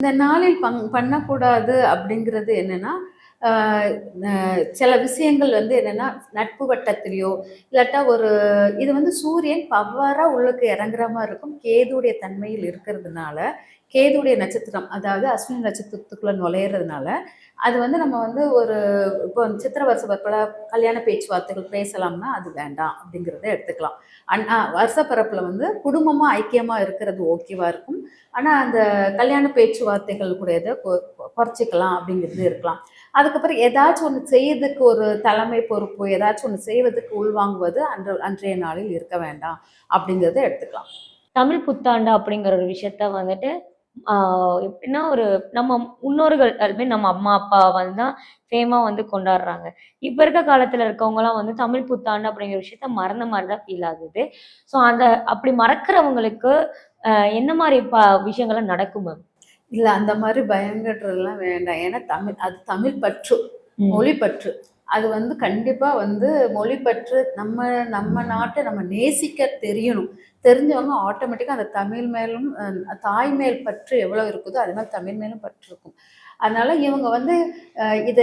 இந்த நாளில் பண்ணக்கூடாது அப்படிங்கிறது என்னன்னா, ஆ ந சில விஷயங்கள் வந்து என்னன்னா, நட்பு வட்டத்திலயோ, இல்லாட்டா ஒரு இது வந்து சூரியன் பவரா உள்ளுக்கு இறங்குற மாரி இருக்கும். கேதுவுடைய தன்மையில் இருக்கிறதுனால, கேதுவுடைய நட்சத்திரம், அதாவது அஸ்வினி நட்சத்திரத்துக்குள்ள நுழையிறதுனால, அது வந்து நம்ம வந்து ஒரு இப்போ சித்திரை வருஷ பிறப்புல கல்யாண பேச்சுவார்த்தைகள் பேசலாம்னா, அது வேண்டாம் அப்படிங்கிறத எடுத்துக்கலாம். வருஷ பிறப்புல வந்து குடும்பமா ஐக்கியமா இருக்கிறது ஓகேவா இருக்கும். ஆனா, அந்த கல்யாண பேச்சுவார்த்தைகள் கூடியத குறைச்சிக்கலாம் அப்படிங்கிறது இருக்கலாம். அதுக்கப்புறம் ஏதாச்சும் ஒண்ணு செய்யறதுக்கு ஒரு தலைமை பொறுப்பு, ஏதாச்சும் ஒண்ணு செய்வதற்கு உள்வாங்குவது அன்றைய நாளில் இருக்க வேண்டாம் அப்படிங்கிறத எடுத்துக்கலாம். தமிழ் புத்தாண்டு அப்படிங்கிற ஒரு விஷயத்த வந்துட்டு, ஆ எப்படின்னா ஒரு நம்ம முன்னோர்கள் அதுமாரி நம்ம அம்மா, அப்பா வந்து தான் சேமா வந்து கொண்டாடுறாங்க. இப்ப இருக்க காலத்துல இருக்கவங்கலாம் வந்து தமிழ் புத்தாண்டு அப்படிங்கிற விஷயத்த மறந்த மாரி தான் ஃபீல் ஆகுது. ஸோ அந்த அப்படி மறக்கிறவங்களுக்கு என்ன மாரி விஷயங்கள்லாம் நடக்கும் மேம்? இல்ல அந்த மாரி பயங்கட்றதெல்லாம் வேண்டாம். ஏன்னா அது தமிழ் பற்று, ம். மொழி பற்று. அது வந்து கண்டிப்பா வந்து மொழி பற்று நம்ம நம்ம நாட்ட நம்ம நேசிக்க தெரியணும். தெரிஞ்சவங்க ஆட்டோமேட்டிக்கா அந்த தமிழ் மேலும் தாய் மேல் பற்று எவ்வளோ இருக்குதோ, அது மாரி தமிழ் மேலும் பற்று இருக்கும். அதனால இவங்க வந்து இத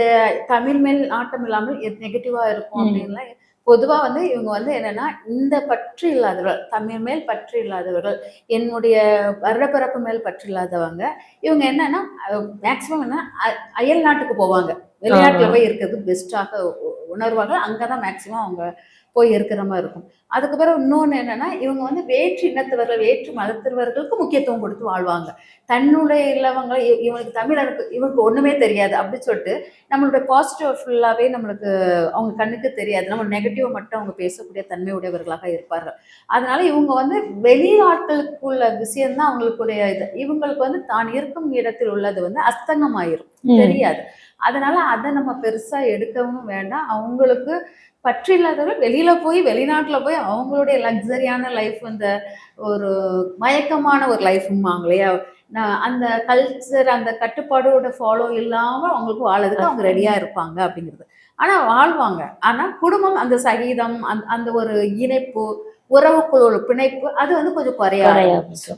தமிழ் மேல் நாட்டம் இல்லாமல் நெகட்டிவா இருக்கும் ம். அப்படின்லாம் பொதுவா வந்து இவங்க வந்து என்னன்னா, இந்த பற்று இல்லாதவர்கள், தமிழ் மேல் பற்று இல்லாதவர்கள், என்னுடைய வருடப்பிறப்பு மேல் பற்று இல்லாதவங்க, இவங்க என்னன்னா, மேக்ஸிமம் என்ன அயல் நாட்டுக்கு போவாங்க. ஆ. வெளிநாட்டுல போய் இருக்கிறது பெஸ்ட்டாக உணர்வாங்க. அங்க தான் மேக்ஸிமம் அவங்க போய் இருக்கிற மாரி இருக்கும். அதுக்கு பிறகு இன்னொன்னு என்னன்னா, இவங்க வந்து வேற்று இனத்தவர்கள், வேற்று மதத்தினர்களுக்கு முக்கியத்துவம் கொடுத்து வாழ்வாங்க. தன்னுடைய இல்லவங்க இவனுக்கு தமிழருக்கு இவனுக்கு ஒண்ணுமே தெரியாது அப்படின்னு சொல்லிட்டு, நம்மளுடைய பாசிட்டிவ் ஃபுல்லாவே நம்மளுக்கு அவங்க கண்ணுக்கு தெரியாது. நம்ம நெகட்டிவ் மட்டும் அவங்க பேசக்கூடிய தன்மை உடையவர்களாக இருப்பார்கள். அதனால இவங்க வந்து வெளிநாட்களுக்குள்ள விஷயம் தான் அவங்களுக்குடைய இது. இவங்களுக்கு வந்து தான் இருக்கும் இடத்தில் உள்ளது வந்து அஸ்தங்கமாயிரும். ம். தெரியாது. அதனால அத நம்ம பெருசா எடுக்கவும் வேண்டாம். அவங்களுக்கு பற்று இல்லாதவர்கள் வெளியில போய் வெளிநாட்டுல போய் அவங்களுடைய லக்ஸரியான லைஃப் அந்த ஒரு மயக்கமான ஒரு லைஃப்ம்பாங்க இல்லையா? அந்த கல்ச்சர் அந்த கட்டுப்பாடோட ஃபாலோ இல்லாம அவங்களுக்கு வாழறதுக்கு அவங்க ரெடியா இருப்பாங்க அப்படிங்கிறது. ஆனா வாழ்வாங்க. ஆனா குடும்பம் அந்த சகிதம் அந்த ஒரு இணைப்பு, உறவுக்குள்ள ஒரு பிணைப்பு அது வந்து கொஞ்சம் குறைய குறைய ஆரம்பிக்கும். ஆரம்பிச்சுரும்.